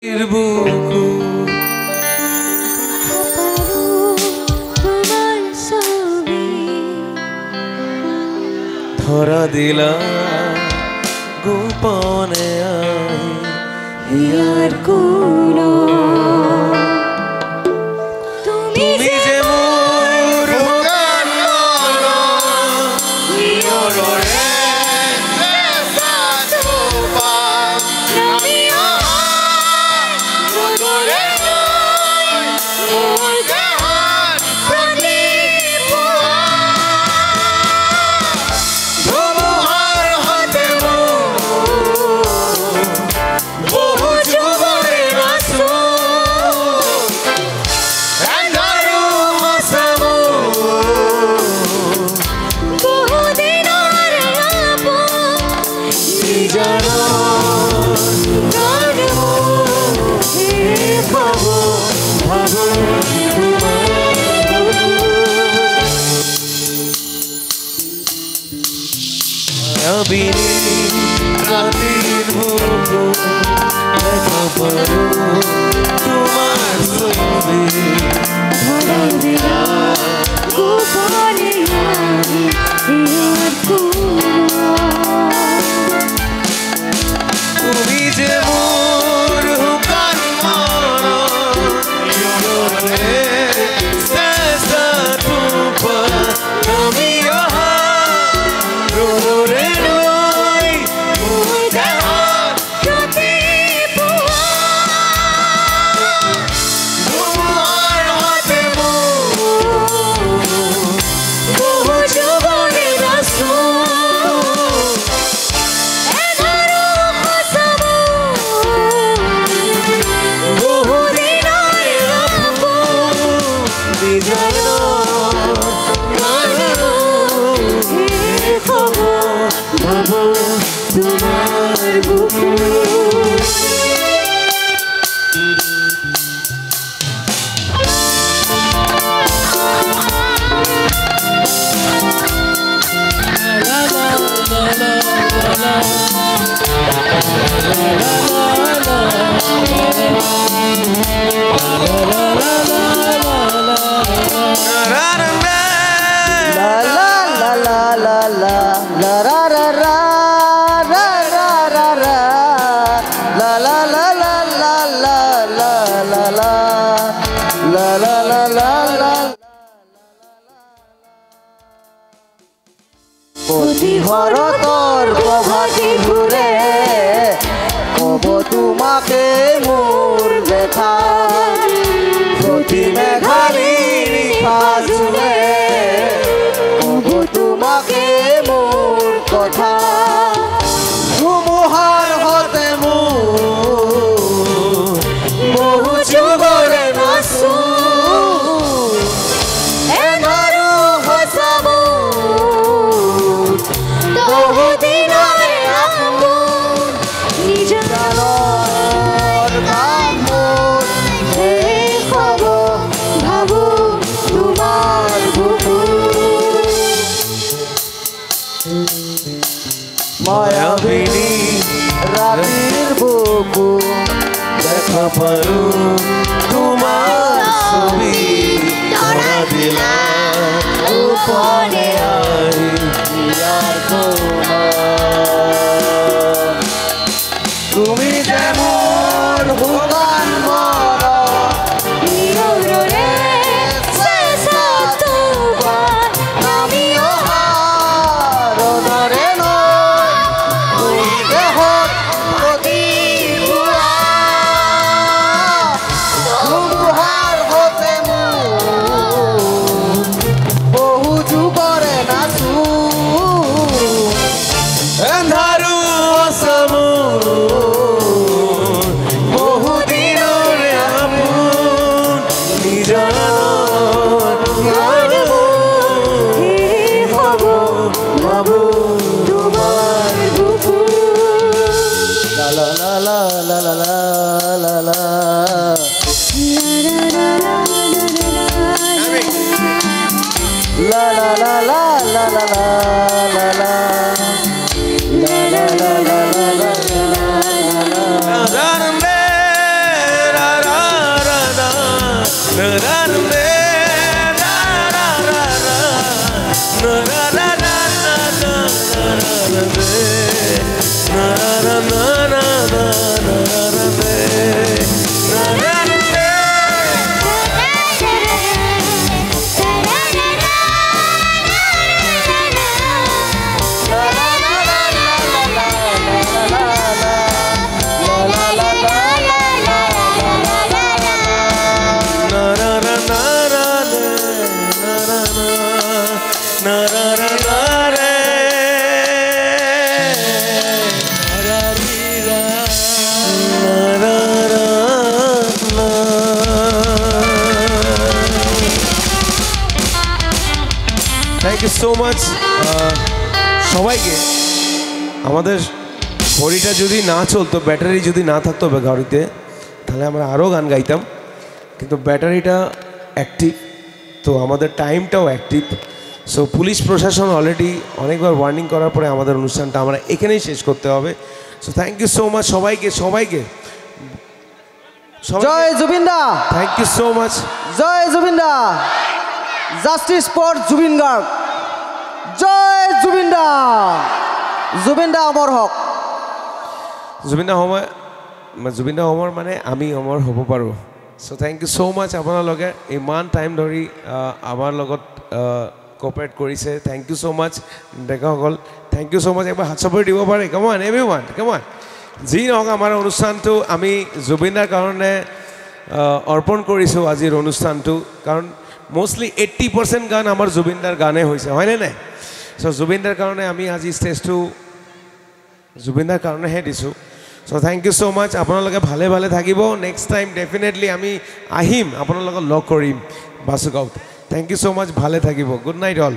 বুকু ধরা দিলা গোপনে হিয়ার কোনো তুমি যে মোর গান মানো ইয়োরে সাতোপা নামিও রোদরে মোর গান প্রদীপা তোমার হাতে বহু যুগরে রাসূল এন্দারু মাসামু বহু দিনের আপন নিজানো গানো হে ভাবো ভাবো আবিনি রাতের বুকু দেখা পারো তোমার ছবি ধরা দিলা গোপনে হিয়ার কোনো তুমি যে মোর হুকান মানো ইয়োরে সেসা তুপা নামিও রোদরে নই মোর গান প্রদীপা তোমার হাতে বহু যুগরে রাসূল এগারো মাসামু বহু দিনের আপন নিজানো গানো হে খবর ভাবো তোমার বুকু ভরতর প্রভাতী ঘুরে কব তোমাকে মোর ব্যথা প্রতি মেঘালির জুড়ে কব তোমাকে মোর কথা ধুমুহার হতে বহু যুগরে রাসূল এগারো হাসাবু বহু দিনের আপন নিজানোর গান হে খবর ভাবো তোমার বুকু মায়াবিনী রাতের বুকু দেখা পারো তোমার ছবি ধরা দিলা গোপনে হিয়ার কোনো তুমি যেমন হুকান মানো ইয়োরে সাতোপা নামিও রোদরে নই দেহত প্রদীপা ধুমুহার হতে বহু যুগরে রাসূল এন্ধারু আসামু বহু দিনের আপন নিজানো গানো হে খবর ভাবো তোমার বুকু লা লা লা লা লা লা লা লা La la la la la la la la la la la la la la la la la la thank you so much সবাইকে। আমাদের ঘড়িটা যদি না চলতো, ব্যাটারি যদি না থাকতো গাড়িতে, তাহলে আমরা আরও গান গাইতাম, কিন্তু ব্যাটারিটা অ্যাক্টিভ, তো আমাদের টাইমটাও অ্যাক্টিভ। সো পুলিশ প্রশাসন অলরেডি অনেকবার ওয়ার্নিং করার পরে আমাদের অনুষ্ঠানটা আমরা এখানেই শেষ করতে হবে। So thank you so much সবাইকে, সবাইকে জয় জুবিন দা, থ্যাংক ইউ সো মাচ। জয় জুবিন দা, জাস্টিস ফর জুবিন গার্গ, জয় জুবিন দা, জুবিন দা অমৰ হওক। জুবিন দা অমৰ মানে আমি অমৰ হ'ব পাৰোঁ। চ' থেংক ইউ ছ' মাছ আপোনালোকে ইমান টাইম ধৰি আমাৰ লগত কোঅপাৰেট কৰিছে। থেংক ইউ ছ' মাছ ডেকাসকল, থেংক ইউ ছ' মাছ। একবাৰ হাত চাপৰি দিব পাৰে, কামন এভৰিৱান কামন। যি নহওক আমাৰ অনুষ্ঠানটো আমি জুবিনদাৰ কাৰণে অৰ্পণ কৰিছোঁ আজিৰ অনুষ্ঠানটো, কাৰণ মষ্টলি 80% গান আমাৰ জুবিনদাৰ গানে হৈছে, হয়নে নাই? চ' জুবিনদাৰ কাৰণে আমি আজি ষ্টেজটো জুবিনদাৰ কাৰণেহে দিছোঁ। চ' থেংক ইউ ছ' মাছ। আপোনালোকে ভালে ভালে থাকিব। নেক্সট টাইম ডেফিনেটলি আমি আহিম, আপোনালোকক লগ কৰিম বাসুগাঁৱত। থেংক ইউ ছ' মাছ, ভালে থাকিব। Good night all.